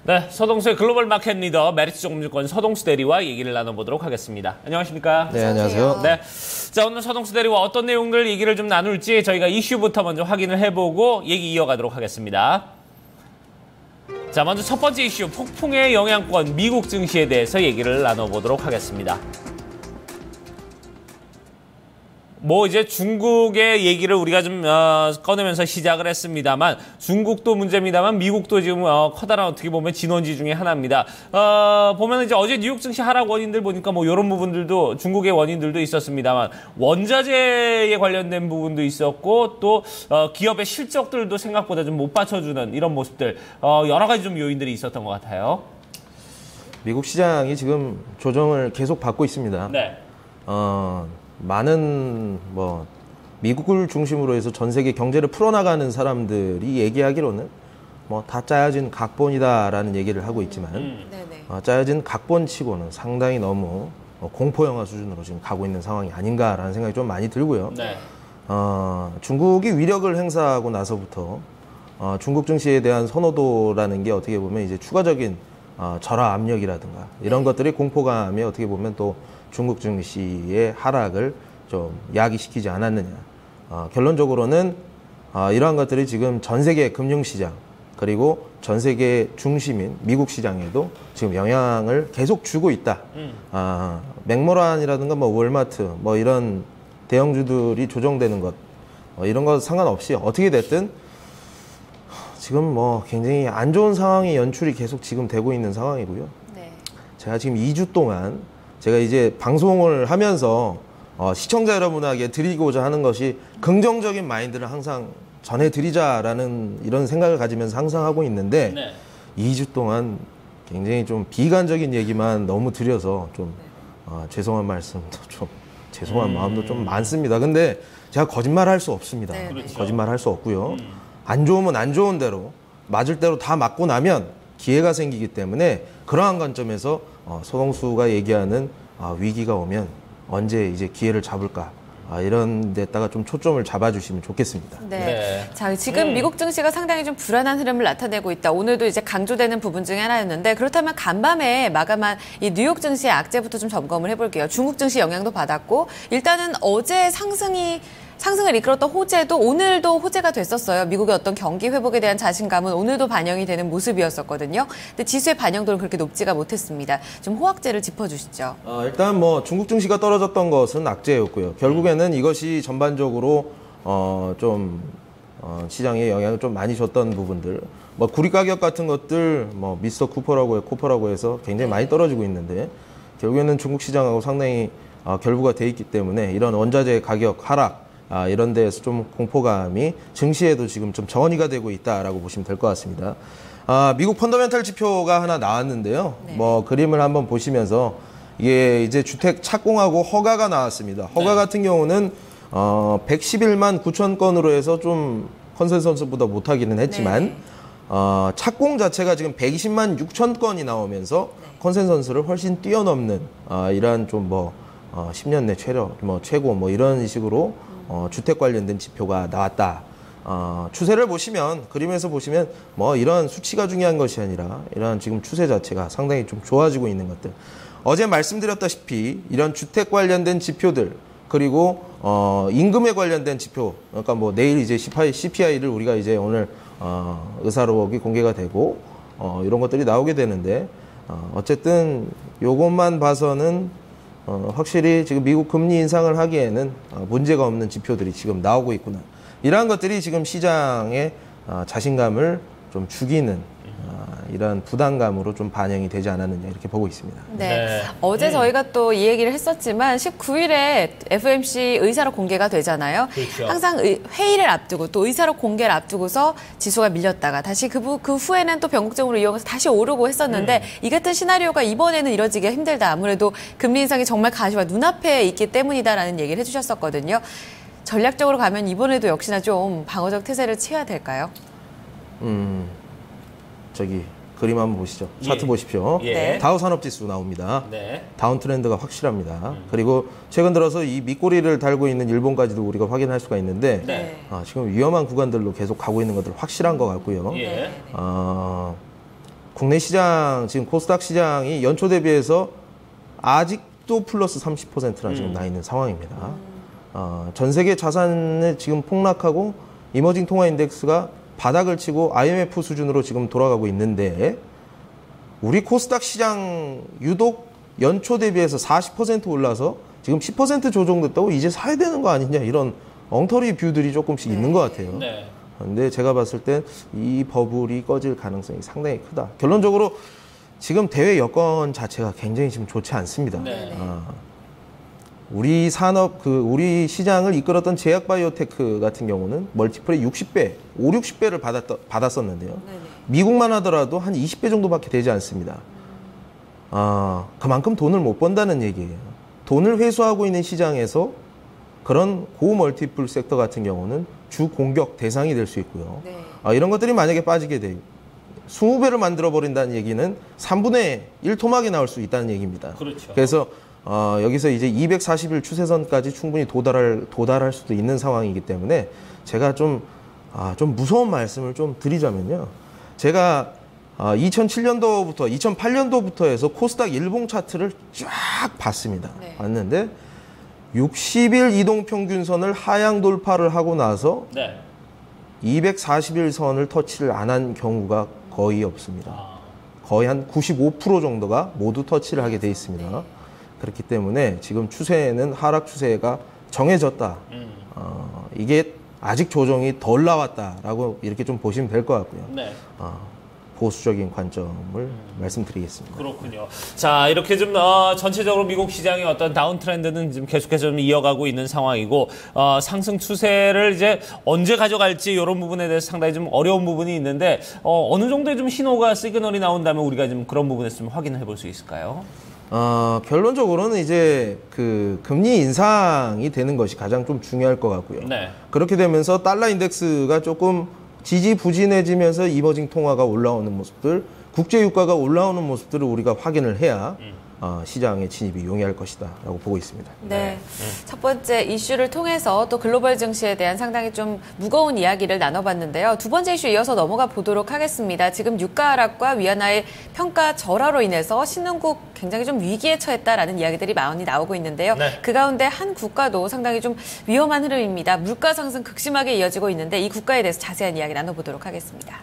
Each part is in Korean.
네, 서동수의 글로벌 마켓 리더 메리츠 종무증권 서동수 대리와 얘기를 나눠보도록 하겠습니다. 안녕하십니까? 네, 안녕하세요. 네, 자 오늘 서동수 대리와 어떤 내용들 얘기를 좀 나눌지 저희가 이슈부터 먼저 확인을 해보고 얘기 이어가도록 하겠습니다. 자, 먼저 첫 번째 이슈, 폭풍의 영향권 미국 증시에 대해서 얘기를 나눠보도록 하겠습니다. 뭐 이제 중국의 얘기를 우리가 좀 꺼내면서 시작을 했습니다만 중국도 문제입니다만 미국도 지금 커다란 어떻게 보면 진원지 중에 하나입니다. 보면 이제 어제 뉴욕 증시 하락 원인들 보니까 뭐 이런 부분들도 중국의 원인들도 있었습니다만 원자재에 관련된 부분도 있었고 또 기업의 실적들도 생각보다 좀 못 받쳐주는 이런 모습들 여러 가지 좀 요인들이 있었던 것 같아요. 미국 시장이 지금 조정을 계속 받고 있습니다. 네. 많은 미국을 중심으로 해서 전 세계 경제를 풀어나가는 사람들이 얘기하기로는 다 짜여진 각본이다라는 얘기를 하고 있지만 짜여진 각본치고는 상당히 너무 공포 영화 수준으로 지금 가고 있는 상황이 아닌가라는 생각이 좀 많이 들고요. 네. 중국이 위력을 행사하고 나서부터 중국 증시에 대한 선호도라는 게 어떻게 보면 이제 추가적인 절하 압력이라든가 이런 것들이 공포감에 어떻게 보면 또 중국 증시의 하락을 좀 야기시키지 않았느냐. 결론적으로는 이러한 것들이 지금 전 세계 금융시장 그리고 전 세계 중심인 미국 시장에도 지금 영향을 계속 주고 있다. 맥모란이라든가 월마트 이런 대형주들이 조정되는 것 이런 것 상관없이 어떻게 됐든 지금 굉장히 안 좋은 상황이 연출이 계속 지금 되고 있는 상황이고요. 네. 제가 지금 2주 동안 제가 이제 방송을 하면서 시청자 여러분에게 드리고자 하는 것이 긍정적인 마인드를 항상 전해드리자라는 이런 생각을 가지면서 항상 하고 있는데 네. 2주 동안 굉장히 좀 비관적인 얘기만 너무 드려서 좀 죄송한 말씀도 좀 죄송한 마음도 좀 많습니다. 근데 제가 거짓말 할 수 없습니다. 네. 그렇죠. 거짓말 할 수 없고요. 안 좋으면 안 좋은 대로 맞을 대로 다 맞고 나면 기회가 생기기 때문에 그러한 관점에서 서동수가 얘기하는 위기가 오면 언제 이제 기회를 잡을까 이런 데다가 좀 초점을 잡아주시면 좋겠습니다. 네. 네. 자, 지금 미국 증시가 상당히 좀 불안한 흐름을 나타내고 있다. 오늘도 이제 강조되는 부분 중에 하나였는데 그렇다면 간밤에 마감한 이 뉴욕 증시의 악재부터 좀 점검을 해볼게요. 중국 증시 영향도 받았고 일단은 어제 상승을 이끌었던 호재도 오늘도 호재가 됐었어요. 미국의 어떤 경기 회복에 대한 자신감은 오늘도 반영이 되는 모습이었었거든요. 근데 지수의 반영도는 그렇게 높지가 못했습니다. 좀 호황제를 짚어주시죠. 일단 중국 증시가 떨어졌던 것은 악재였고요. 결국에는 이것이 전반적으로 시장에 영향을 좀 많이 줬던 부분들. 구리 가격 같은 것들 미스터 코퍼라고 해서 굉장히 많이 떨어지고 있는데 결국에는 중국 시장하고 상당히 결부가 돼 있기 때문에 이런 원자재 가격 하락 이런 데에서 좀 공포감이 증시에도 지금 좀 정언이가 되고 있다라고 보시면 될 것 같습니다. 미국 펀더멘탈 지표가 하나 나왔는데요. 네. 그림을 한번 보시면서 이게 이제 주택 착공하고 허가가 나왔습니다. 허가 네. 같은 경우는 111만 9천 건으로 해서 좀 컨센서스보다 못하기는 했지만 네. 착공 자체가 지금 120만 6천 건이 나오면서 네. 컨센서스를 훨씬 뛰어넘는 이러한 좀 10년 내 최고 이런 식으로 주택 관련된 지표가 나왔다. 추세를 보시면 그림에서 보시면 이런 수치가 중요한 것이 아니라 이런 지금 추세 자체가 상당히 좀 좋아지고 있는 것들. 어제 말씀드렸다시피 이런 주택 관련된 지표들 그리고 임금에 관련된 지표 그러니까 내일 이제 CPI를 우리가 이제 오늘 의사록이 공개가 되고 이런 것들이 나오게 되는데 어쨌든 요것만 봐서는 확실히 지금 미국 금리 인상을 하기에는 문제가 없는 지표들이 지금 나오고 있구나. 이러한 것들이 지금 시장의 자신감을 좀 죽이는 이런 부담감으로 좀 반영이 되지 않았느냐 이렇게 보고 있습니다. 네. 어제 저희가 또 이 얘기를 했었지만 19일에 FOMC 의사록 공개가 되잖아요. 그렇죠. 항상 회의를 앞두고 또 의사록 공개를 앞두고서 지수가 밀렸다가 다시 그 후에는 또 변곡점으로 이용해서 다시 오르고 했었는데 이 같은 시나리오가 이번에는 이뤄지기가 힘들다. 아무래도 금리 인상이 정말 가시와 눈앞에 있기 때문이다라는 얘기를 해주셨었거든요. 전략적으로 가면 이번에도 역시나 좀 방어적 태세를 취해야 될까요? 그림 한번 보시죠. 차트 보십시오. 예. 다우 산업지수 나옵니다. 네. 다운 트렌드가 확실합니다. 그리고 최근 들어서 이 밑꼬리를 달고 있는 일본까지도 우리가 확인할 수가 있는데 네. 지금 위험한 구간들로 계속 가고 있는 것들 확실한 것 같고요. 예. 국내 시장 지금 코스닥 시장이 연초 대비해서 아직도 플러스 30%나 지금 나 있는 상황입니다. 전 세계 자산이 지금 폭락하고 이머징 통화 인덱스가 바닥을 치고 IMF 수준으로 지금 돌아가고 있는데 우리 코스닥 시장 유독 연초 대비해서 40% 올라서 지금 10% 조정됐다고 이제 사야 되는 거 아니냐 이런 엉터리 뷰들이 조금씩 있는 것 같아요. 네. 근데 제가 봤을 땐 이 버블이 꺼질 가능성이 상당히 크다. 결론적으로 지금 대외 여건 자체가 굉장히 지금 좋지 않습니다. 네. 우리 산업, 우리 시장을 이끌었던 제약바이오테크 같은 경우는 멀티플의 60배, 5, 60배를 받았었는데요. 네네. 미국만 하더라도 한 20배 정도밖에 되지 않습니다. 그만큼 돈을 못 번다는 얘기예요. 돈을 회수하고 있는 시장에서 그런 고멀티플 섹터 같은 경우는 주 공격 대상이 될 수 있고요. 네. 이런 것들이 만약에 빠지게 돼요. 20배를 만들어버린다는 얘기는 3분의 1 토막이 나올 수 있다는 얘기입니다. 그렇죠. 그래서 여기서 이제 240일 추세선까지 충분히 도달할 수도 있는 상황이기 때문에 제가 좀 무서운 말씀을 좀 드리자면요. 제가 2007년도부터 2008년도부터 해서 코스닥 일봉 차트를 쫙 봤습니다. 네. 봤는데 60일 이동평균선을 하향 돌파를 하고 나서 네. 240일 선을 터치를 안 한 경우가 거의 없습니다. 거의 한 95% 정도가 모두 터치를 하게 돼 있습니다. 그렇기 때문에 지금 추세는 하락 추세가 정해졌다. 이게 아직 조정이 덜 나왔다라고 이렇게 좀 보시면 될 것 같고요. 네. 보수적인 관점을 말씀드리겠습니다. 그렇군요. 자, 이렇게 좀 전체적으로 미국 시장의 어떤 다운 트렌드는 지금 계속해서 좀 이어가고 있는 상황이고 상승 추세를 이제 언제 가져갈지 이런 부분에 대해서 상당히 좀 어려운 부분이 있는데 어느 정도의 좀 신호가 시그널이 나온다면 우리가 좀 그런 부분에서 좀 확인해 볼 수 있을까요? 결론적으로는 이제 그 금리 인상이 되는 것이 가장 좀 중요할 것 같고요. 네. 그렇게 되면서 달러 인덱스가 조금 지지부진해지면서 이머징 통화가 올라오는 모습들, 국제 유가가 올라오는 모습들을 우리가 확인을 해야 시장의 진입이 용이할 것이다라고 보고 있습니다. 네. 첫 번째 이슈를 통해서 또 글로벌 증시에 대한 상당히 좀 무거운 이야기를 나눠봤는데요. 두 번째 이슈 이어서 넘어가 보도록 하겠습니다. 지금 유가 하락과 위안화의 평가 절하로 인해서 신흥국 굉장히 좀 위기에 처했다라는 이야기들이 많이 나오고 있는데요. 네. 그 가운데 한 국가도 상당히 좀 위험한 흐름입니다. 물가 상승 극심하게 이어지고 있는데 이 국가에 대해서 자세한 이야기 나눠보도록 하겠습니다.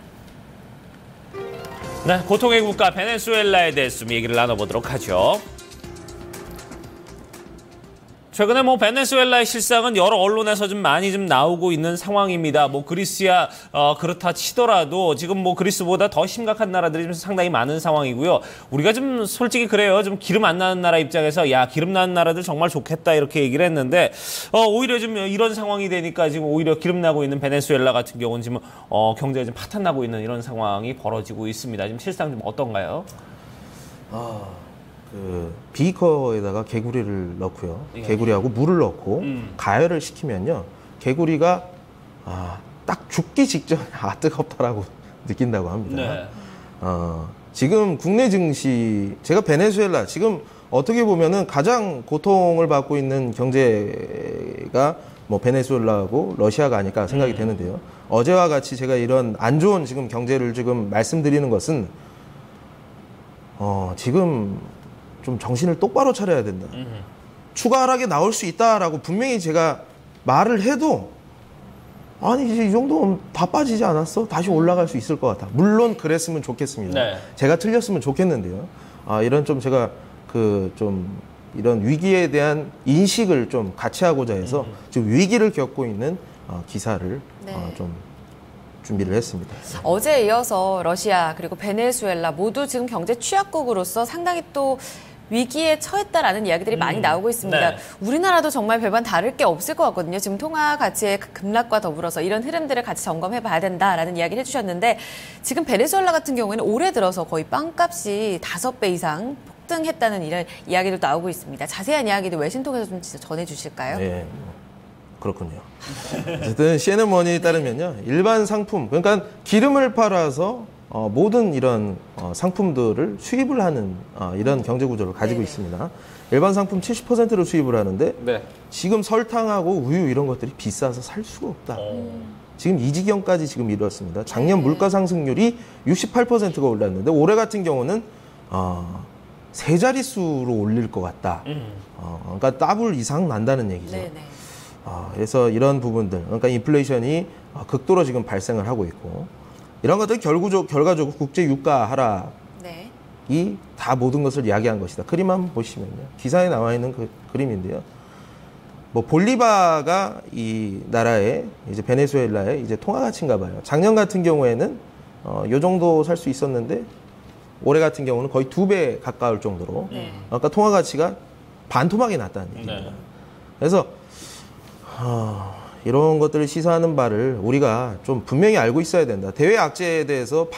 네, 고통의 국가 베네수엘라에 대해서 좀 얘기를 나눠보도록 하죠. 최근에 베네수엘라의 실상은 여러 언론에서 좀 많이 좀 나오고 있는 상황입니다. 그리스야 그렇다 치더라도 지금 그리스보다 더 심각한 나라들이 좀 상당히 많은 상황이고요. 우리가 좀 솔직히 그래요. 좀 기름 안 나는 나라 입장에서 야, 기름 나는 나라들 정말 좋겠다 이렇게 얘기를 했는데 오히려 좀 이런 상황이 되니까 지금 오히려 기름 나고 있는 베네수엘라 같은 경우는 지금 경제가 좀 파탄 나고 있는 이런 상황이 벌어지고 있습니다. 지금 실상 좀 어떤가요? 비커에다가 개구리를 넣고요. 예. 개구리하고 물을 넣고 가열을 시키면요. 개구리가 딱 죽기 직전에 뜨겁다라고 느낀다고 합니다. 네. 지금 국내 증시, 제가 베네수엘라, 지금 어떻게 보면은 가장 고통을 받고 있는 경제가 베네수엘라하고 러시아가 아닐까 생각이 되는데요. 어제와 같이 제가 이런 안 좋은 지금 경제를 지금 말씀드리는 것은 지금 좀 정신을 똑바로 차려야 된다. 추가 하락이 나올 수 있다라고 분명히 제가 말을 해도 아니 이제 이 정도면 다 빠지지 않았어? 다시 올라갈 수 있을 것 같아. 물론 그랬으면 좋겠습니다. 네. 제가 틀렸으면 좋겠는데요. 이런 좀 제가 좀 이런 위기에 대한 인식을 좀 같이 하고자 해서 지금 위기를 겪고 있는 기사를 네. 좀 준비를 했습니다. 어제에 이어서 러시아 그리고 베네수엘라 모두 지금 경제 취약국으로서 상당히 또 위기에 처했다라는 이야기들이 많이 나오고 있습니다. 네. 우리나라도 정말 별반 다를 게 없을 것 같거든요. 지금 통화 가치의 급락과 더불어서 이런 흐름들을 같이 점검해 봐야 된다라는 이야기를 해주셨는데 지금 베네수엘라 같은 경우에는 올해 들어서 거의 빵값이 5배 이상 폭등했다는 이런 이야기도 나오고 있습니다. 자세한 이야기도 외신 통해서 좀 진짜 전해주실까요? 네, 그렇군요. 어쨌든 CNN머니에 따르면요, 일반 상품, 그러니까 기름을 팔아서 모든 이런 상품들을 수입을 하는 이런 경제 구조를 가지고 네네. 있습니다. 일반 상품 70%를 수입을 하는데 네. 지금 설탕하고 우유 이런 것들이 비싸서 살 수가 없다. 지금 이 지경까지 지금 이르렀습니다. 작년 물가 상승률이 68%가 올랐는데 올해 같은 경우는 세 자릿수로 올릴 것 같다. 그러니까 더블 이상 난다는 얘기죠. 네네. 그래서 이런 부분들, 그러니까 인플레이션이 극도로 지금 발생을 하고 있고 이런 것들 결과적으로 국제 유가 하락이 네. 다 모든 것을 이야기한 것이다. 그림 한번 보시면요. 기사에 나와 있는 그 그림인데요. 뭐 볼리바가 이 나라의 이제 베네수엘라의 이제 통화 가치인가 봐요. 작년 같은 경우에는 요 정도 살 수 있었는데 올해 같은 경우는 거의 2배 가까울 정도로 그러니까 통화 가치가 반토막이 났다는 얘기입니다. 네. 그래서 이런 것들을 시사하는 바를 우리가 좀 분명히 알고 있어야 된다. 대외 악재에 대해서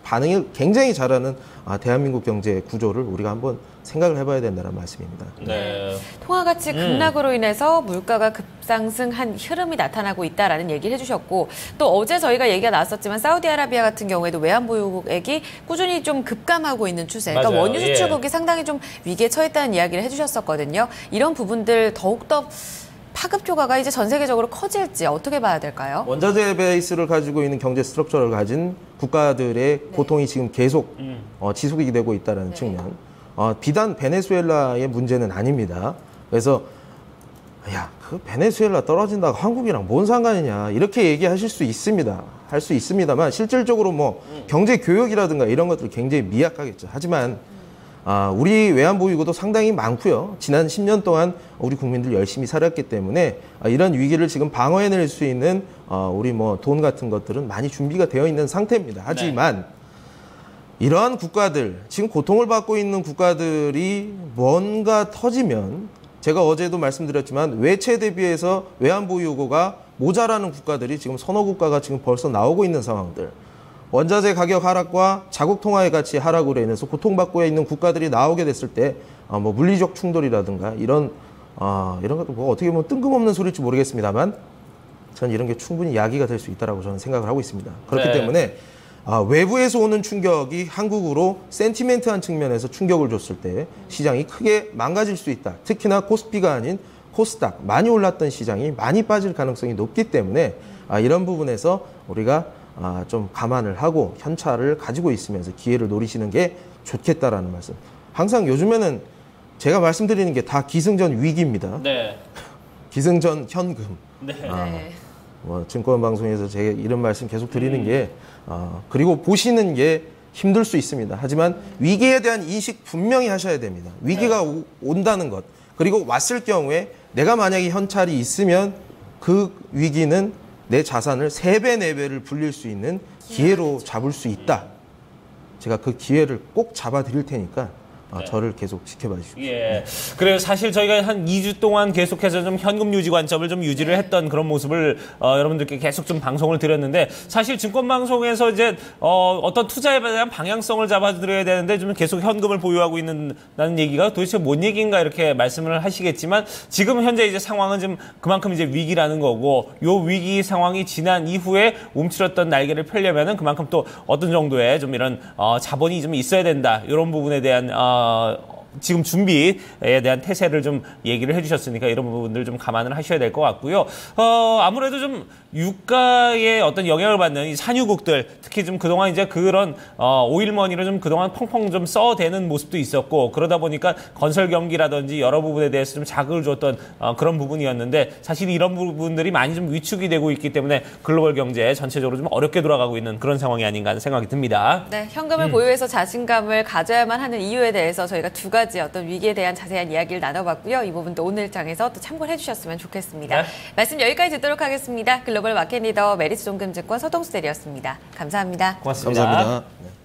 반응을 굉장히 잘하는 대한민국 경제 구조를 우리가 한번 생각을 해봐야 된다는 말씀입니다. 네. 통화 가치 급락으로 인해서 물가가 급상승한 흐름이 나타나고 있다라는 얘기를 해주셨고 또 어제 저희가 얘기가 나왔었지만 사우디아라비아 같은 경우에도 외환보유국액이 꾸준히 좀 급감하고 있는 추세. 그러니까 맞아요. 원유 수출국이 상당히 좀 위기에 처했다는 이야기를 해주셨었거든요. 이런 부분들 더욱더 파급 효과가 이제 전 세계적으로 커질지 어떻게 봐야 될까요? 원자재 베이스를 가지고 있는 경제 스트럭처를 가진 국가들의 고통이 지금 계속 지속이 되고 있다는 측면. 비단 베네수엘라의 문제는 아닙니다. 그래서 야, 그 베네수엘라 떨어진다고 한국이랑 뭔 상관이냐 이렇게 얘기하실 수 있습니다. 할 수 있습니다만 실질적으로 뭐 경제 교역이라든가 이런 것들 굉장히 미약하겠죠. 하지만 우리 외환보유고도 상당히 많고요. 지난 10년 동안 우리 국민들 열심히 살았기 때문에 이런 위기를 지금 방어해낼 수 있는 우리 뭐 돈 같은 것들은 많이 준비가 되어 있는 상태입니다. 하지만 이러한 국가들, 지금 고통을 받고 있는 국가들이 뭔가 터지면 제가 어제도 말씀드렸지만 외채 대비해서 외환보유고가 모자라는 국가들이 지금 서너 국가가 지금 벌써 나오고 있는 상황들. 원자재 가격 하락과 자국 통화의 가치 하락으로 인해서 고통받고 있는 국가들이 나오게 됐을 때 뭐 물리적 충돌이라든가 이런 것도 뭐 어떻게 보면 뜬금없는 소리일지 모르겠습니다만 저는 이런 게 충분히 야기가 될 수 있다라고 저는 생각을 하고 있습니다. 그렇기 때문에 외부에서 오는 충격이 한국으로 센티멘트한 측면에서 충격을 줬을 때 시장이 크게 망가질 수 있다. 특히나 코스피가 아닌 코스닥 많이 올랐던 시장이 많이 빠질 가능성이 높기 때문에 이런 부분에서 우리가 좀 감안을 하고 현찰을 가지고 있으면서 기회를 노리시는 게 좋겠다라는 말씀. 항상 요즘에는 제가 말씀드리는 게 다 기승전 위기입니다. 네. 기승전 현금. 네. 뭐 증권방송에서 제가 이런 말씀 계속 드리는 게 그리고 보시는 게 힘들 수 있습니다. 하지만 위기에 대한 인식 분명히 하셔야 됩니다. 위기가 온다는 것. 그리고 왔을 경우에 내가 만약에 현찰이 있으면 그 위기는 내 자산을 3배, 4배를 불릴 수 있는 기회로 잡을 수 있다. 제가 그 기회를 꼭 잡아 드릴 테니까 저를 계속 지켜봐 주십시오. 예. 그래요. 사실 저희가 한 2주 동안 계속해서 좀 현금 유지 관점을 좀 유지를 했던 그런 모습을 여러분들께 계속 좀 방송을 드렸는데 사실 증권방송에서 이제 어떤 투자에 대한 방향성을 잡아드려야 되는데 좀 계속 현금을 보유하고 있는다는 얘기가 도대체 뭔 얘기인가 이렇게 말씀을 하시겠지만 지금 현재 이제 상황은 좀 그만큼 이제 위기라는 거고 요 위기 상황이 지난 이후에 움츠렸던 날개를 펴려면은 그만큼 또 어떤 정도의 좀 이런 자본이 좀 있어야 된다. 이런 부분에 대한 지금 준비에 대한 태세를 좀 얘기를 해주셨으니까 이런 부분들 좀 감안을 하셔야 될 것 같고요. 아무래도 좀 유가에 어떤 영향을 받는 이 산유국들 특히 좀 그동안 이제 그런 오일머니를 좀 그동안 펑펑 좀 써대는 모습도 있었고 그러다 보니까 건설 경기라든지 여러 부분에 대해서 좀 자극을 줬던 그런 부분이었는데 사실 이런 부분들이 많이 좀 위축이 되고 있기 때문에 글로벌 경제 전체적으로 좀 어렵게 돌아가고 있는 그런 상황이 아닌가 하는 생각이 듭니다. 네, 현금을 보유해서 자신감을 가져야만 하는 이유에 대해서 저희가 두 가지 어떤 위기에 대한 자세한 이야기를 나눠봤고요. 이 부분도 오늘 장에서 또 참고를 해주셨으면 좋겠습니다. 네. 말씀 여기까지 듣도록 하겠습니다. 글로벌 마켓 리더 메리츠 종금증권 서동수 대리였습니다. 감사합니다. 고맙습니다. 감사합니다.